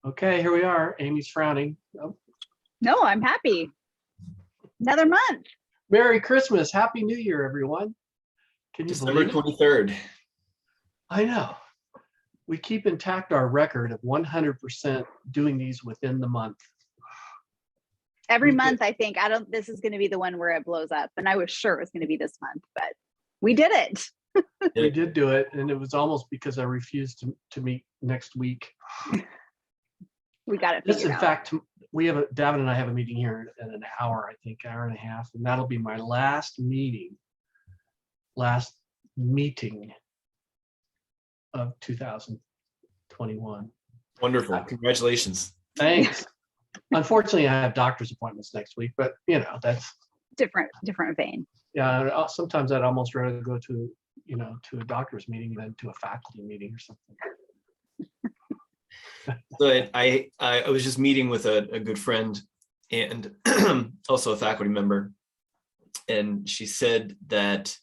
Okay, here we are. Amy's frowning. Oh. No, I'm happy. Another month. Merry Christmas. Happy New Year, everyone. Can you December believe it? 23rd. I know. We keep intact our record of 100% doing these within the month. Every month, I think, this is going to be the one where it blows up. And I was sure it was going to be this month, but we did it. We did do it. And it was almost because I refused to meet next week. We got it. This, in fact, Davin and I have a meeting here in an hour, I think, hour and a half. And that'll be my last meeting of 2021. Wonderful. Congratulations. Thanks. Unfortunately, I have doctor's appointments next week, but that's different vein. Yeah, sometimes I'd almost rather go to a doctor's meeting than to a faculty meeting or something. So I was just meeting with a good friend and also a faculty member, and she said that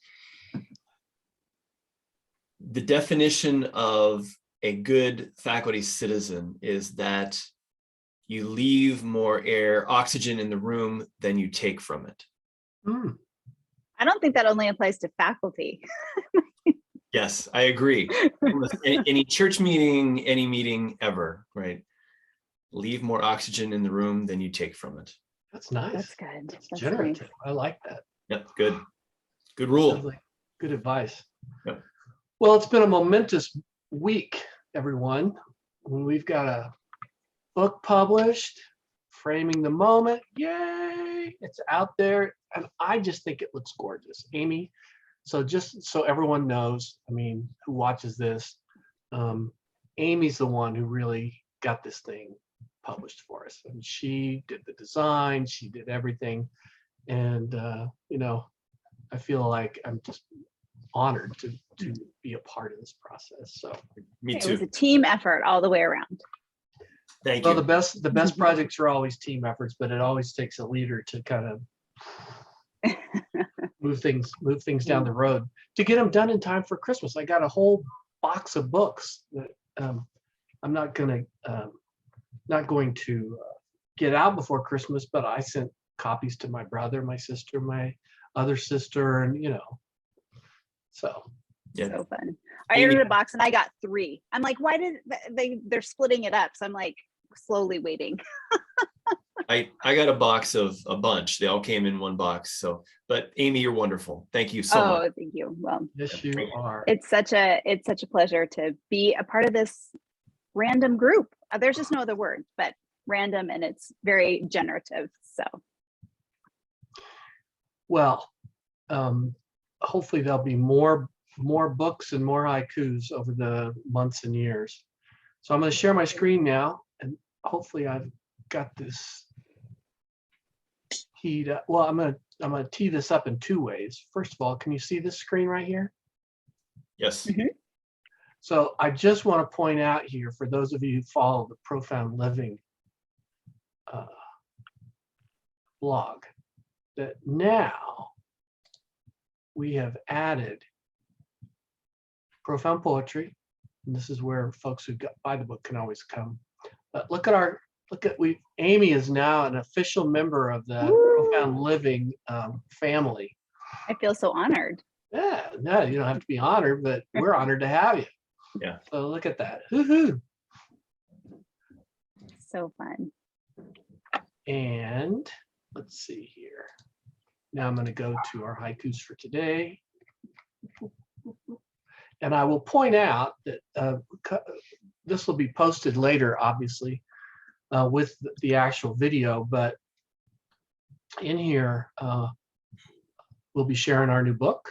the definition of a good faculty citizen is that you leave more oxygen in the room than you take from it. Mm. I don't think that only applies to faculty. Yes, I agree. Any church meeting, any meeting ever, right? Leave more oxygen in the room than you take from it. That's nice. That's good. That's generative. nice. I like that. Yep, good. Good rule. Sounds like good advice. Yep. Well, it's been a momentous week, everyone. We've got a book published, Framing the Moment. Yay! It's out there, and I just think it looks gorgeous. Amy, so just so everyone knows, who watches this, Amy's the one who really got this thing published for us. And she did the design, she did everything. And, I feel like I'm just honored to be a part of this process. So Me too. It was a team effort all the way around. Thank you. Well, the best projects are always team efforts, but it always takes a leader to kind of move things down the road to get them done in time for Christmas. I got a whole box of books that I'm not going to get out before Christmas, but I sent copies to my brother, my sister, my other sister, and so. Yeah. So fun. I ordered a box and I got 3. I'm like, why did they're splitting it up? So I'm like slowly waiting. I got a box of a bunch. They all came in one box. So, but Amy, you're wonderful. Thank you so much. Oh, thank you. Well, Yes, you are. it's such a pleasure to be a part of this random group. There's just no other word, but random, and it's very generative. So. Well, hopefully there'll be more books and more haikus over the months and years. So I'm going to share my screen now, and hopefully I've got this teed up. Well, I'm going to tee this up in 2 ways. First of all, can you see this screen right here? Yes. Mm-hmm. So I just want to point out here, for those of you who follow the Profound Living blog, that now we have added Profound Poetry, and this is where folks who buy the book can always come. But Amy is now an official member of the Profound Living family. I feel so honored. Yeah, no, you don't have to be honored, but we're honored to have you. Yeah. So look at that. Woohoo! So fun. And let's see here. Now I'm going to go to our haikus for today. And I will point out that this will be posted later, obviously, with the actual video, but in here, we'll be sharing our new book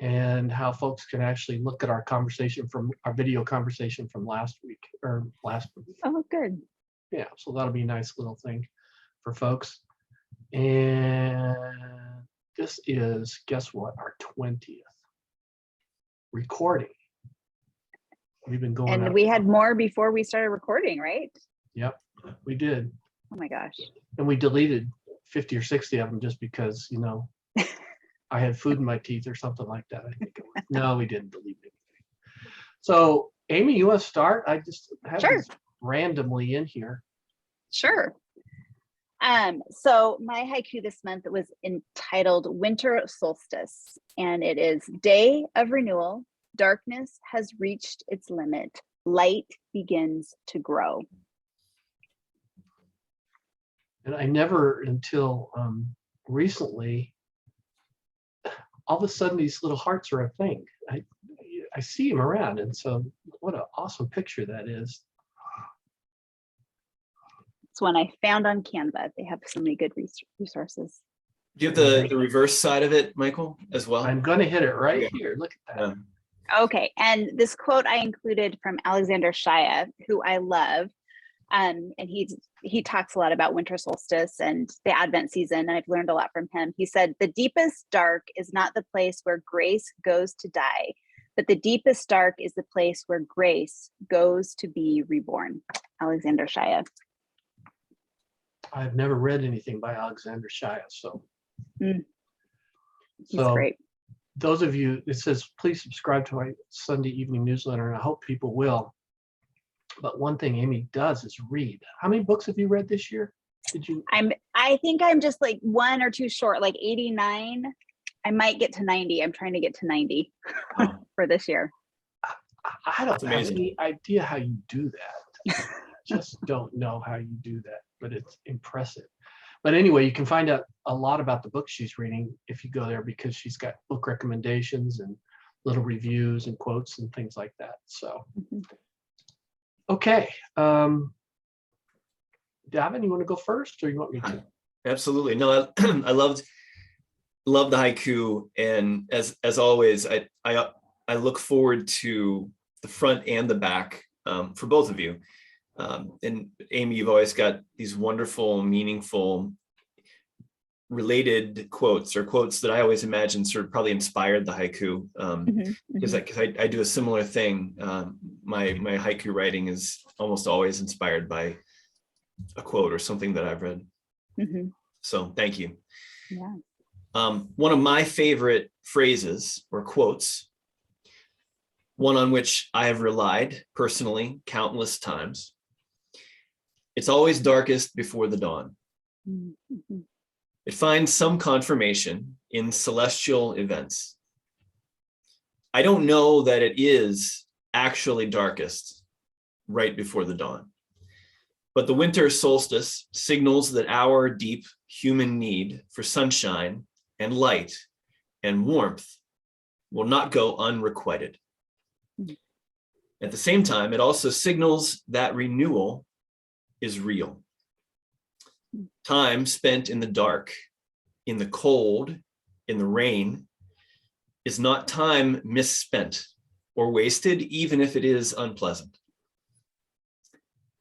and how folks can actually look at our video conversation from last week. Oh, good. Yeah, so that'll be a nice little thing for folks. And this is, guess what, our 20th recording. We've been going And up. we had more before we started recording, right? Yep, we did. Oh my gosh. And we deleted 50 or 60 of them just because, I had food in my teeth or something like that. I think it was. No, we didn't delete anything. So Amy, you want to start? I just have Sure. these randomly in here. Sure. So my haiku this month was entitled Winter Solstice, and it is day of renewal. Darkness has reached its limit. Light begins to grow. And I never until recently, all of a sudden these little hearts are a thing. I see them around, and so what an awesome picture that is. It's one I found on Canva. They have so many good resources. Do you have the reverse side of it, Michael, as well? I'm going to hit it right Yeah. here. Look at that. Okay, and this quote I included from Alexander Shaya, who I love, and he talks a lot about winter solstice and the Advent season, and I've learned a lot from him. He said, "The deepest dark is not the place where grace goes to die, but the deepest dark is the place where grace goes to be reborn." Alexander Shaya. I've never read anything by Alexander Shaya, so. He's So great. those of you, it says, please subscribe to my Sunday evening newsletter, and I hope people will. But one thing Amy does is read. How many books have you read this year? Did you? I think I'm just like one or two short, like 89. I might get to 90. I'm trying to get to 90 for this year. I don't have amazing. any idea how you do that. Just don't know how you do that, but it's impressive. But anyway, you can find out a lot about the books she's reading if you go there, because she's got book recommendations and little reviews and quotes and things like that. So, okay. Davin, you want to go first, or you want me to? Absolutely. No, I loved the haiku, and as always, I look forward to the front and the back for both of you. And Amy, you've always got these wonderful, meaningful, related quotes, or quotes that I always imagine sort of probably inspired the haiku. Because I do a similar thing. My haiku writing is almost always inspired by a quote or something that I've read. So thank you. Yeah. One of my favorite phrases or quotes, one on which I have relied personally countless times. It's always darkest before the dawn. It finds some confirmation in celestial events. I don't know that it is actually darkest right before the dawn, but the winter solstice signals that our deep human need for sunshine and light and warmth will not go unrequited. At the same time, it also signals that renewal is real. Time spent in the dark, in the cold, in the rain, is not time misspent or wasted, even if it is unpleasant.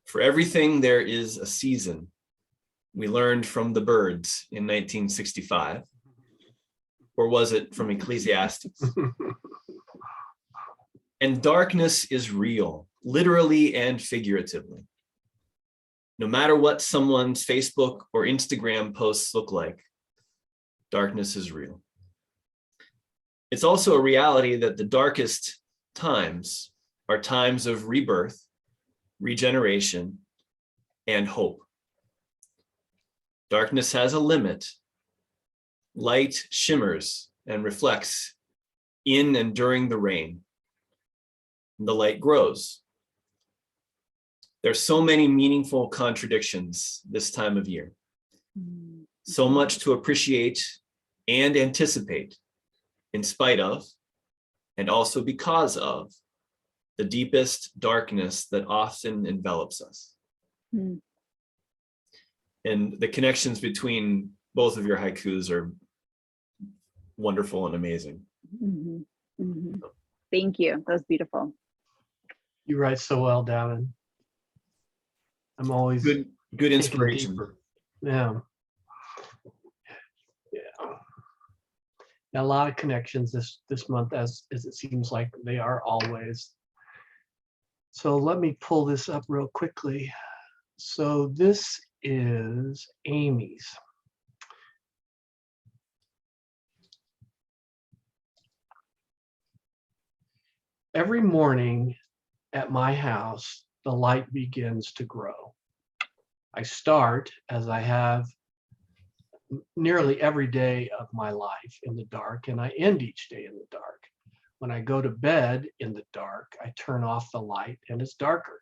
For everything there is a season, we learned from the birds in 1965, or was it from Ecclesiastes? And darkness is real, literally and figuratively. No matter what someone's Facebook or Instagram posts look like, darkness is real. It's also a reality that the darkest times are times of rebirth, regeneration, and hope. Darkness has a limit. Light shimmers and reflects in and during the rain. The light grows. There's so many meaningful contradictions this time of year. So much to appreciate and anticipate, in spite of, and also because of, the deepest darkness that often envelops us. And the connections between both of your haikus are wonderful and amazing. Thank you. That was beautiful. You write so well, Davin. I'm always Good inspiration. deeper. Yeah. A lot of connections this month, as it seems like they are always. So let me pull this up real quickly. So this is Amy's. Every morning, at my house, the light begins to grow. I start, as I have nearly every day of my life, in the dark, and I end each day in the dark. When I go to bed in the dark, I turn off the light and it's darker.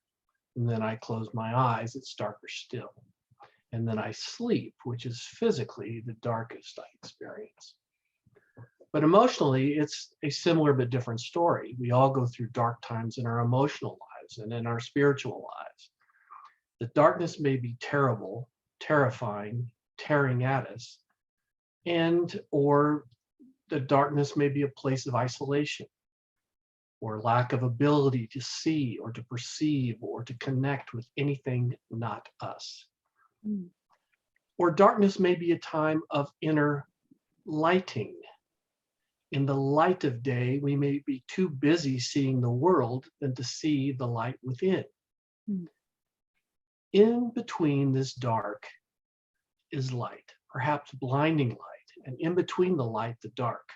And then I close my eyes, it's darker still. And then I sleep, which is physically the darkest I experience. But emotionally, it's a similar but different story. We all go through dark times in our emotional lives and in our spiritual lives. The darkness may be terrible, terrifying, tearing at us, or the darkness may be a place of isolation or lack of ability to see or to perceive or to connect with anything not us. Or darkness may be a time of inner lighting. In the light of day, we may be too busy seeing the world than to see the light within. In between this dark is light, perhaps blinding light, and in between the light, the dark.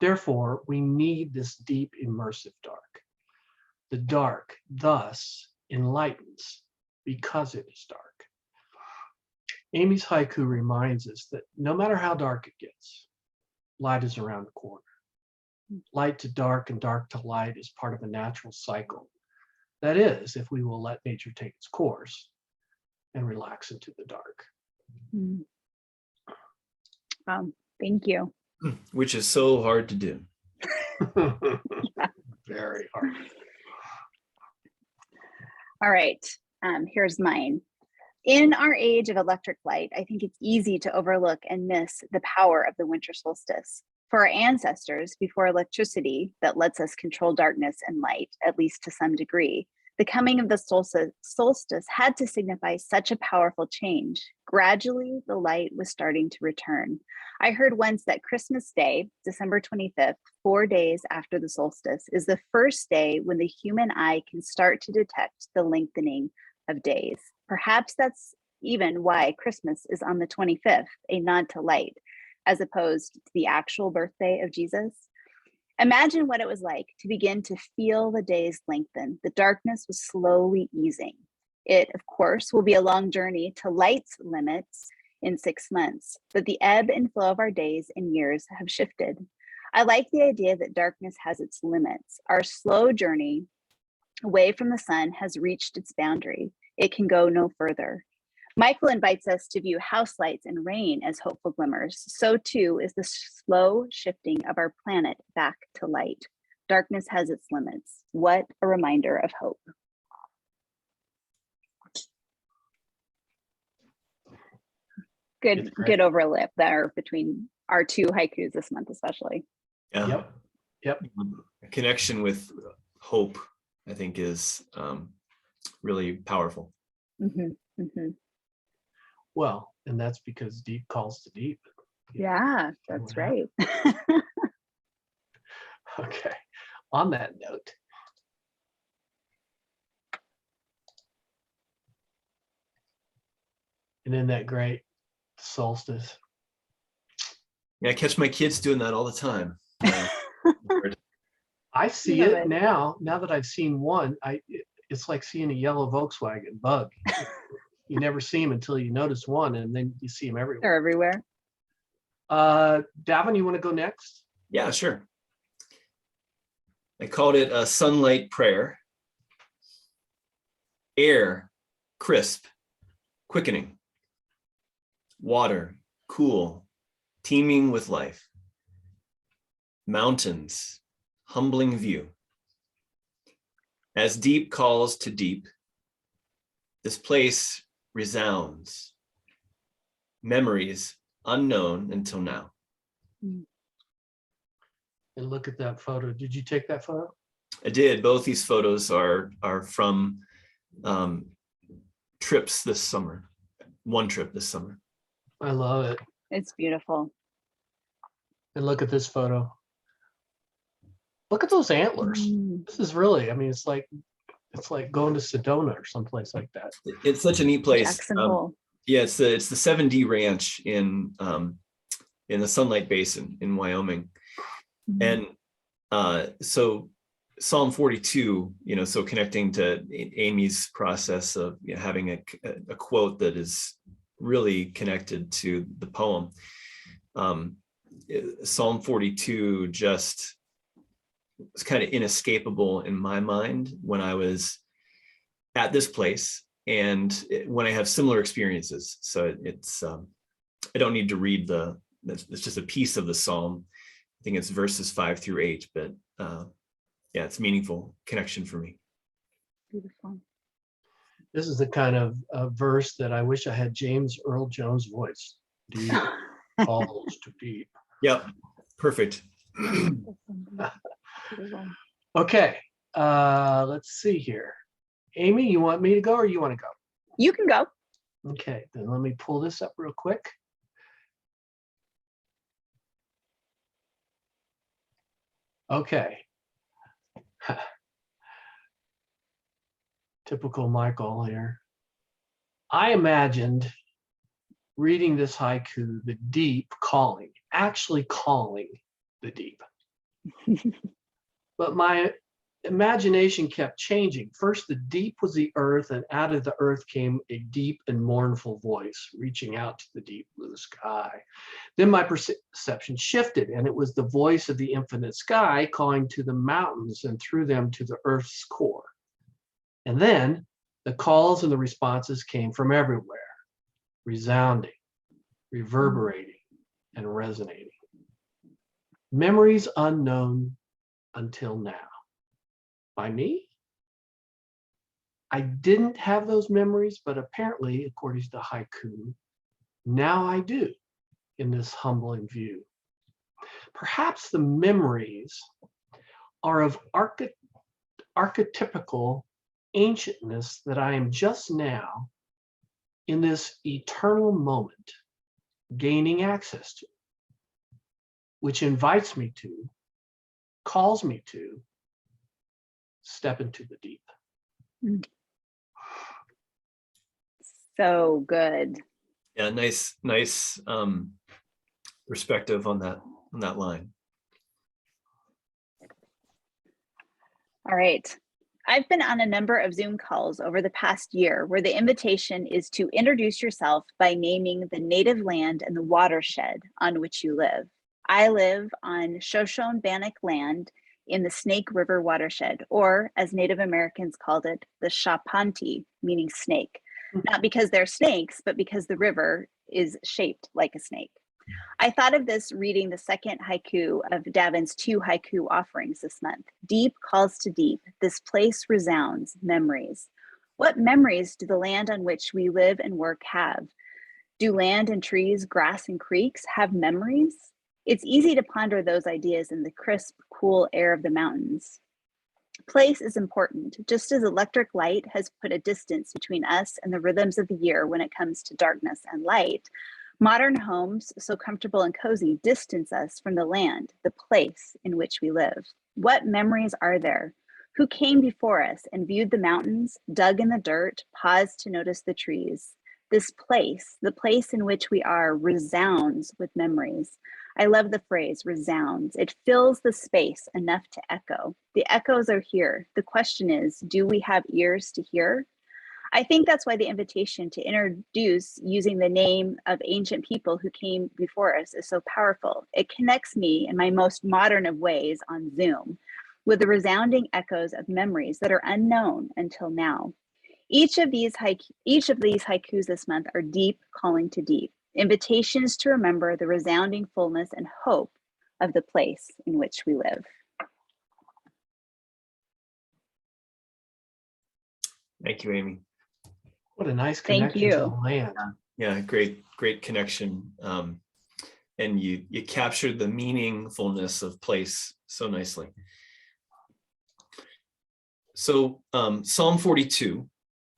Therefore, we need this deep, immersive dark. The dark, thus, enlightens because it is dark. Amy's haiku reminds us that no matter how dark it gets, light is around the corner. Light to dark and dark to light is part of a natural cycle. That is, if we will let nature take its course and relax into the dark. Thank you. Which is so hard to do. Very hard. All right, here's mine. In our age of electric light, I think it's easy to overlook and miss the power of the winter solstice. For our ancestors, before electricity that lets us control darkness and light, at least to some degree, the coming of the solstice had to signify such a powerful change. Gradually, the light was starting to return. I heard once that Christmas Day, December 25th, 4 days after the solstice, is the first day when the human eye can start to detect the lengthening of days. Perhaps that's even why Christmas is on the 25th, a nod to light, as opposed to the actual birthday of Jesus. Imagine what it was like to begin to feel the days lengthen. The darkness was slowly easing. It, of course, will be a long journey to light's limits in 6 months, but the ebb and flow of our days and years have shifted. I like the idea that darkness has its limits. Our slow journey away from the sun has reached its boundary. It can go no further. Michael invites us to view house lights and rain as hopeful glimmers. So too is the slow shifting of our planet back to light. Darkness has its limits. What a reminder of hope. Good overlap there between our two haikus this month, especially. Yeah. Yep. A connection with hope, I think, is really powerful. Well, and that's because deep calls to deep. Yeah, that's right. Okay. On that note, and isn't that great? Solstice. Yeah, I catch my kids doing that all the time. I see it now. Now that I've seen one, it's like seeing a yellow Volkswagen Bug. You never see them until you notice one, and then you see them everywhere. They're everywhere. Davin, you want to go next? Yeah, sure. I called it a sunlight prayer. Air, crisp, quickening. Water, cool, teeming with life. Mountains, humbling view. As deep calls to deep, this place resounds. Memories unknown until now. And look at that photo. Did you take that photo? I did. Both these photos are from trips this summer. One trip this summer. I love it. It's beautiful. And look at this photo. Look at those antlers. This is really, I mean, it's like going to Sedona or someplace like that. It's such a neat place. Jackson Hole. Yeah, it's the 7D Ranch in the Sunlight Basin in Wyoming. And so Psalm 42, so connecting to Amy's process of having a quote that is really connected to the poem. Psalm 42 just was kind of inescapable in my mind when I was at this place and when I have similar experiences. So it's, I don't need to read it's just a piece of the Psalm. I think it's verses 5-8, but yeah, it's meaningful connection for me. Beautiful. This is the kind of verse that I wish I had James Earl Jones' voice. Deep calls to deep. Yep, perfect. Okay, let's see here. Amy, you want me to go or you want to go? You can go. Okay, then let me pull this up real quick. Okay. Typical Michael here. I imagined reading this haiku, the deep calling, actually calling the deep. But my imagination kept changing. First, the deep was the earth, and out of the earth came a deep and mournful voice reaching out to the deep blue sky. Then my perception shifted, and it was the voice of the infinite sky calling to the mountains and through them to the earth's core. And then the calls and the responses came from everywhere, resounding, reverberating, and resonating. Memories unknown until now. By me? I didn't have those memories, but apparently, according to the haiku, now I do in this humbling view. Perhaps the memories are of archetypical ancientness that I am just now in this eternal moment gaining access to, which invites me to, calls me to step into the deep. So good. Yeah, nice perspective on that line. All right. I've been on a number of Zoom calls over the past year where the invitation is to introduce yourself by naming the native land and the watershed on which you live. I live on Shoshone-Bannock land in the Snake River watershed, or as Native Americans called it, the Shapanti, meaning snake. Not because they're snakes, but because the river is shaped like a snake. I thought of this reading the second haiku of Davin's 2 haiku offerings this month. Deep calls to deep. This place resounds memories. What memories do the land on which we live and work have? Do land and trees, grass and creeks have memories? It's easy to ponder those ideas in the crisp, cool air of the mountains. Place is important, just as electric light has put a distance between us and the rhythms of the year when it comes to darkness and light. Modern homes, so comfortable and cozy, distance us from the land, the place in which we live. What memories are there? Who came before us and viewed the mountains, dug in the dirt, paused to notice the trees? This place, the place in which we are, resounds with memories. I love the phrase resounds. It fills the space enough to echo. The echoes are here. The question is, do we have ears to hear? I think that's why the invitation to introduce using the name of ancient people who came before us is so powerful. It connects me in my most modern of ways on Zoom with the resounding echoes of memories that are unknown until now. Each of these haikus this month are deep calling to deep, invitations to remember the resounding fullness and hope of the place in which we live. Thank you, Amy. What a nice Thank connection to you. the land. Yeah, great connection. And you captured the meaningfulness of place so nicely. So Psalm 42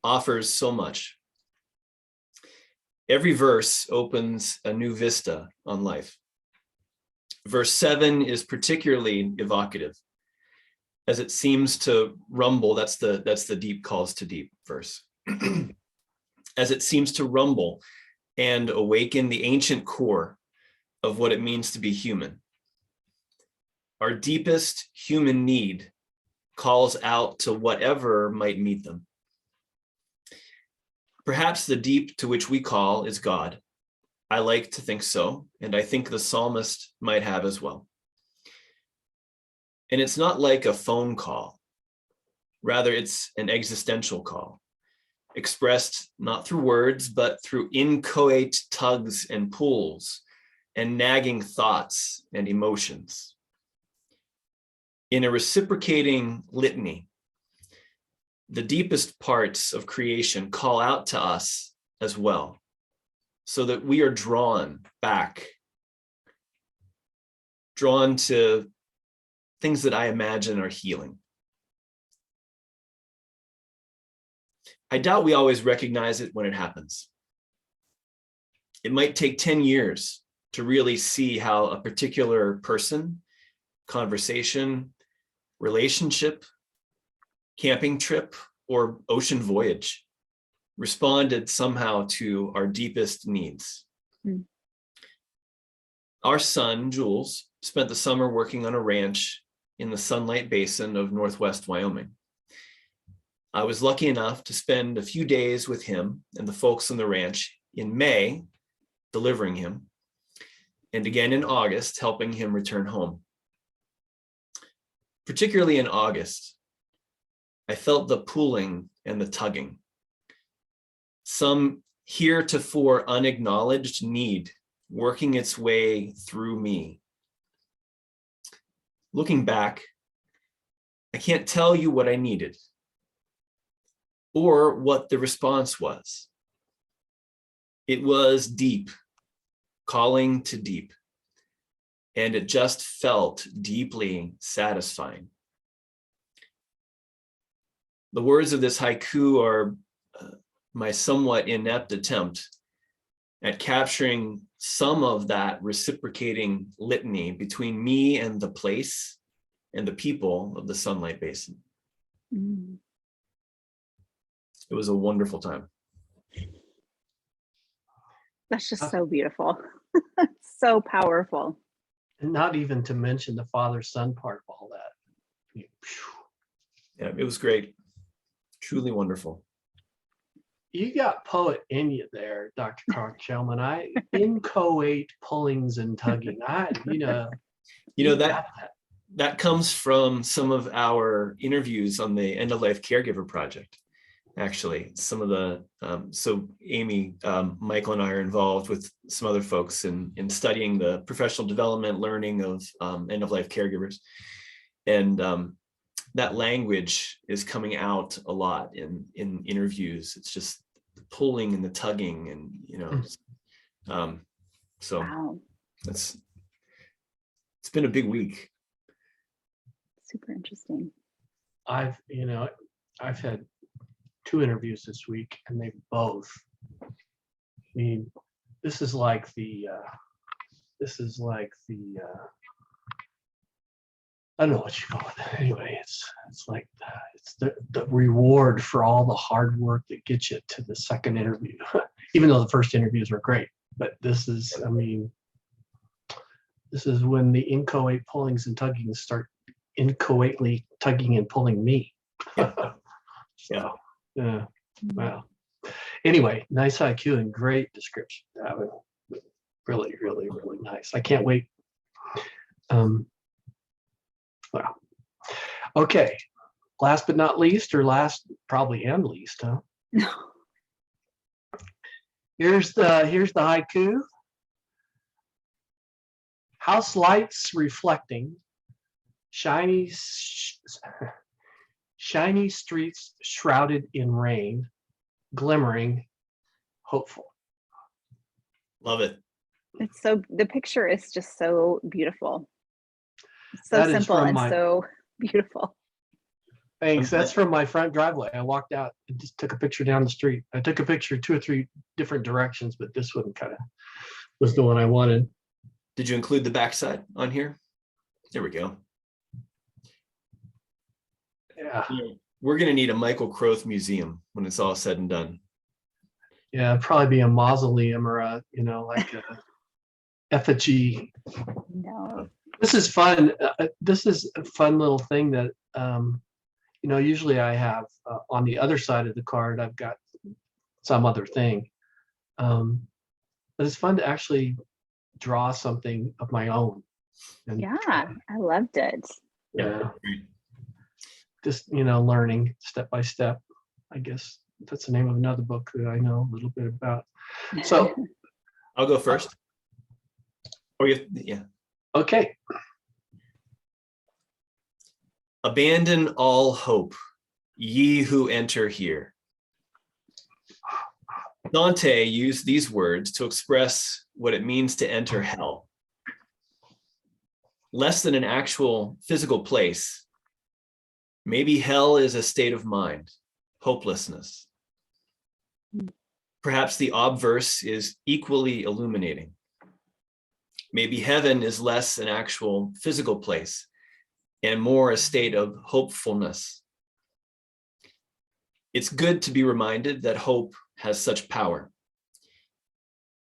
offers so much. Every verse opens a new vista on life. Verse 7 is particularly evocative as it seems to rumble. That's the deep calls to deep verse. As it seems to rumble and awaken the ancient core of what it means to be human. Our deepest human need calls out to whatever might meet them. Perhaps the deep to which we call is God. I like to think so, and I think the psalmist might have as well. And it's not like a phone call. Rather, it's an existential call, expressed not through words, but through inchoate tugs and pulls and nagging thoughts and emotions. In a reciprocating litany, the deepest parts of creation call out to us as well, so that we are drawn back, drawn to things that I imagine are healing. I doubt we always recognize it when it happens. It might take 10 years to really see how a particular person, conversation, relationship, camping trip, or ocean voyage responded somehow to our deepest needs. Mm. Our son, Jules, spent the summer working on a ranch in the Sunlight Basin of Northwest Wyoming. I was lucky enough to spend a few days with him and the folks on the ranch in May, delivering him, and again in August, helping him return home. Particularly in August, I felt the pulling and the tugging. Some heretofore unacknowledged need working its way through me. Looking back, I can't tell you what I needed or what the response was. It was deep, calling to deep, and it just felt deeply satisfying. The words of this haiku are my somewhat inept attempt at capturing some of that reciprocating litany between me and the place and the people of the Sunlight Basin. Mm. It was a wonderful time. That's just so beautiful. So powerful. And not even to mention the father-son part of all that. Yeah, it was great. Truly wonderful. You got poet in you there, Dr. Clark-Shellman. I inchoate pullings and tugging. You know that that comes from some of our interviews on the End of Life Caregiver Project. Actually, some of the so Amy, Michael, and I are involved with some other folks in studying the professional development, learning of end of life caregivers, and that language is coming out a lot in interviews. It's just the pulling and the tugging, and so Wow. it's been a big week. Super interesting. I've had 2 interviews this week, and they both, I mean, this is like the I don't know what you call it. Anyway, it's like it's the reward for all the hard work that gets you to the second interview. Even though the first interviews were great, but this is when the inchoate pullings and tuggings start inchoately tugging and pulling me. So, yeah. Wow. Anyway, nice IQ and great description, Davin. Really, really, really nice. I can't wait. Wow. Okay. Last but not least, or last probably and least, huh? No. Here's the haiku. House lights reflecting, shiny streets shrouded in rain, glimmering, hopeful. Love it. It's so, the picture is just so beautiful. It's so That is simple from and my- so beautiful. Thanks. That's from my front driveway. I walked out and just took a picture down the street. I took a picture 2 or 3 different directions, but this one kind of was the one I wanted. Did you include the backside on here? There we go. Yeah. We're going to need a Michael Croth museum when it's all said and done. Yeah, it'd probably be a mausoleum or like a effigy. No. This is fun. This is a fun little thing that usually I have on the other side of the card, I've got some other thing. But it's fun to actually draw something of my own. And Yeah, I loved it. yeah, just, learning step by step. I guess that's the name of another book that I know a little bit about. So I'll go first. Yeah. Okay. Abandon all hope, ye who enter here. Dante used these words to express what it means to enter hell. Less than an actual physical place, maybe hell is a state of mind, hopelessness. Perhaps the obverse is equally illuminating. Maybe heaven is less an actual physical place and more a state of hopefulness. It's good to be reminded that hope has such power.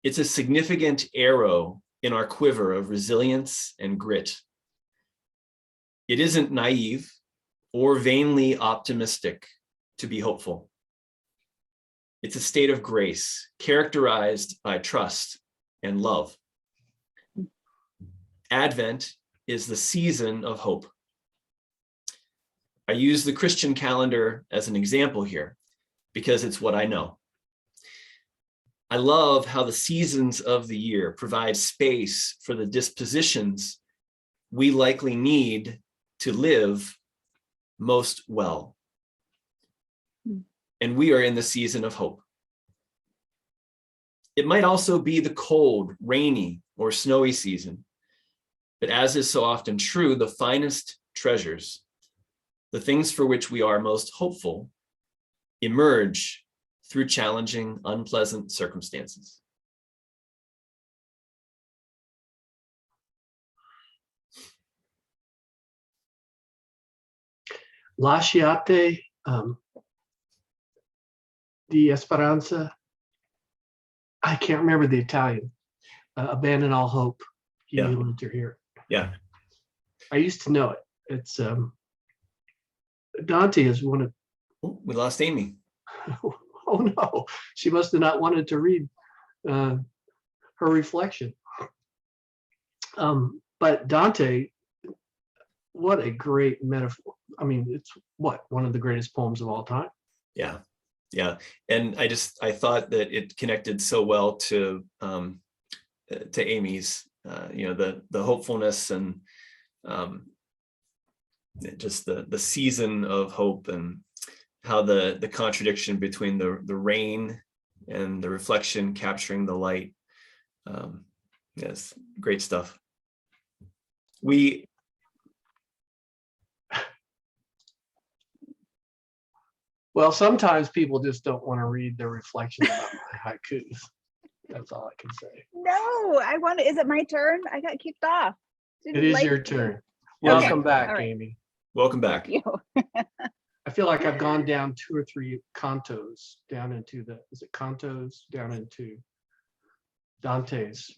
It's a significant arrow in our quiver of resilience and grit. It isn't naive or vainly optimistic to be hopeful. It's a state of grace characterized by trust and love. Advent is the season of hope. I use the Christian calendar as an example here because it's what I know. I love how the seasons of the year provide space for the dispositions we likely need to live most well. And we are in the season of hope. It might also be the cold, rainy, or snowy season, but as is so often true, the finest treasures, the things for which we are most hopeful, emerge through challenging, unpleasant circumstances. Lasciate di Esperanza. I can't remember the Italian. Abandon all hope, ye who enter here. Yeah. I used to know it. It's Dante is one of. Oh, we lost Amy. Oh no, she must have not wanted to read her reflection. But Dante, what a great metaphor. I mean, it's one of the greatest poems of all time. Yeah. Yeah. And I thought that it connected so well to Amy's, the hopefulness and just the season of hope, and how the contradiction between the rain and the reflection capturing the light. Yes, great stuff. Well, sometimes people just don't want to read their reflection about my haikus. That's all I can say. No, is it my turn? I got kicked off. It is your turn. Okay. Welcome back, All right. Amy. Welcome back. Thank you. I feel like I've gone down 2 or 3 cantos down into cantos down into Dante's.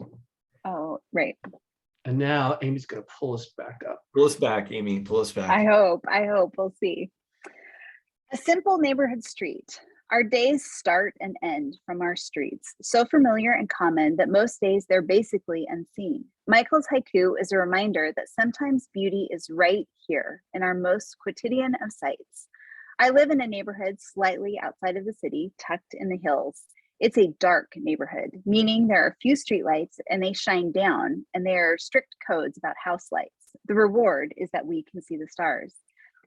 Oh, right. And now Amy's going to pull us back up. Pull us back, Amy. Pull us back. I hope. We'll see. A simple neighborhood street. Our days start and end from our streets, so familiar and common that most days they're basically unseen. Michael's haiku is a reminder that sometimes beauty is right here in our most quotidian of sights. I live in a neighborhood slightly outside of the city, tucked in the hills. It's a dark neighborhood, meaning there are few streetlights and they shine down, and there are strict codes about house lights. The reward is that we can see the stars.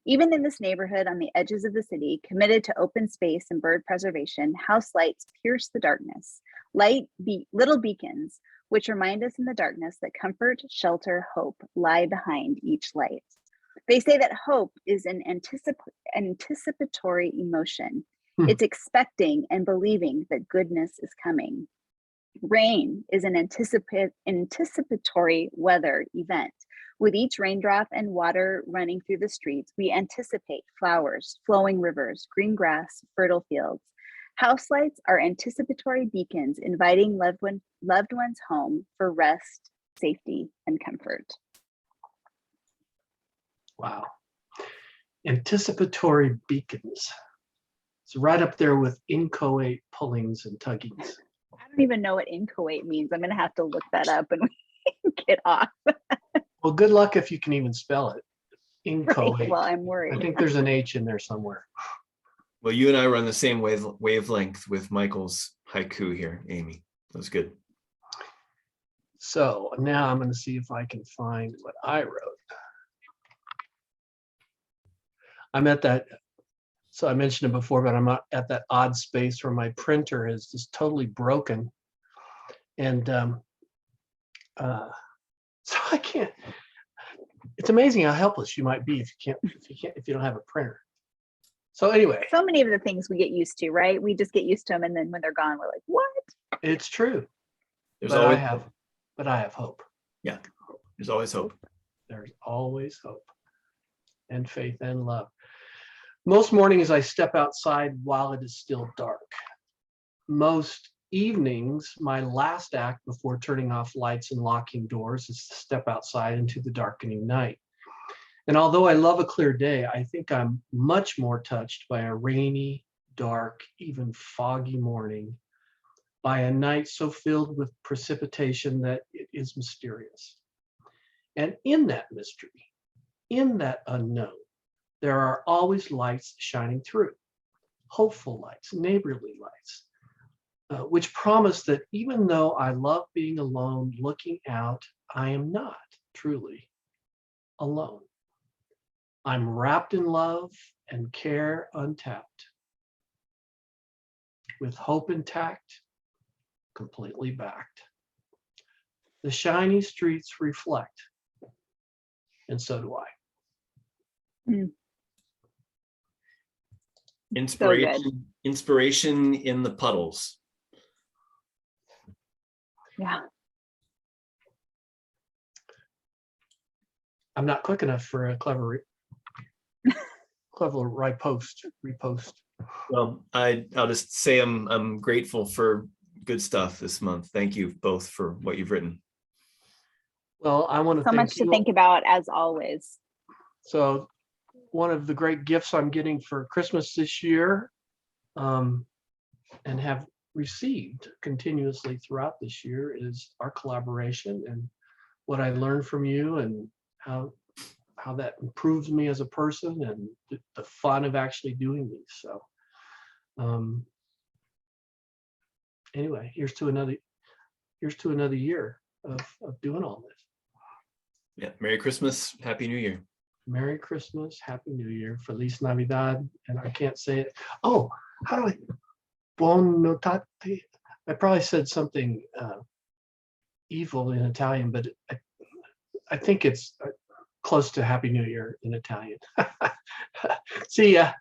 Even in this neighborhood on the edges of the city, committed to open space and bird preservation, house lights pierce the darkness, little beacons, which remind us in the darkness that comfort, shelter, hope lie behind each light. They say that hope is an anticipatory emotion. It's expecting and believing that goodness is coming. Rain is an anticipatory weather event. With each raindrop and water running through the streets, we anticipate flowers, flowing rivers, green grass, fertile fields. House lights are anticipatory beacons inviting loved ones home for rest, safety, and comfort. Wow. Anticipatory beacons. It's right up there with inchoate pullings and tuggings. I don't even know what inchoate means. I'm gonna have to look that up and get off. Well, good luck if you can even spell it. Right. Inchoate. Well, I'm I worried. think there's an H in there somewhere. Well, you and I were on the same wavelength with Michael's haiku here, Amy. That was good. So now I'm going to see if I can find what I wrote. I'm at that, so I mentioned it before, but I'm at that odd space where my printer is just totally broken. And so I can't, it's amazing how helpless you might be if you don't have a printer. So anyway, So many of the things we get used to, right? We just get used to them, and then when they're gone, we're like, "What?" it's true. There's But always I have hope. Yeah, there's always hope. There's always hope and faith and love. Most mornings I step outside while it is still dark. Most evenings, my last act before turning off lights and locking doors is to step outside into the darkening night. And although I love a clear day, I think I'm much more touched by a rainy, dark, even foggy morning, by a night so filled with precipitation that it is mysterious. And in that mystery, in that unknown, there are always lights shining through, hopeful lights, neighborly lights, which promise that even though I love being alone, looking out, I am not truly alone. I'm wrapped in love and care untapped, with hope intact, completely backed. The shiny streets reflect, and so do I. Inspiration in the puddles. Yeah. I'm not quick enough for a clever repost. Well, I'll just say I'm grateful for good stuff this month. Thank you both for what you've written. Well, I want to So thank much to you. think about, as always. So one of the great gifts I'm getting for Christmas this year, and have received continuously throughout this year, is our collaboration and what I learned from you, and how that improves me as a person, and the fun of actually doing these. So anyway, here's to another year of doing all this. Yeah. Merry Christmas. Happy New Year. Merry Christmas, Happy New Year, Feliz Navidad, and I can't say it. Oh, how do I? Buon notate. I probably said something evil in Italian, but I think it's close to Happy New Year in Italian. See ya.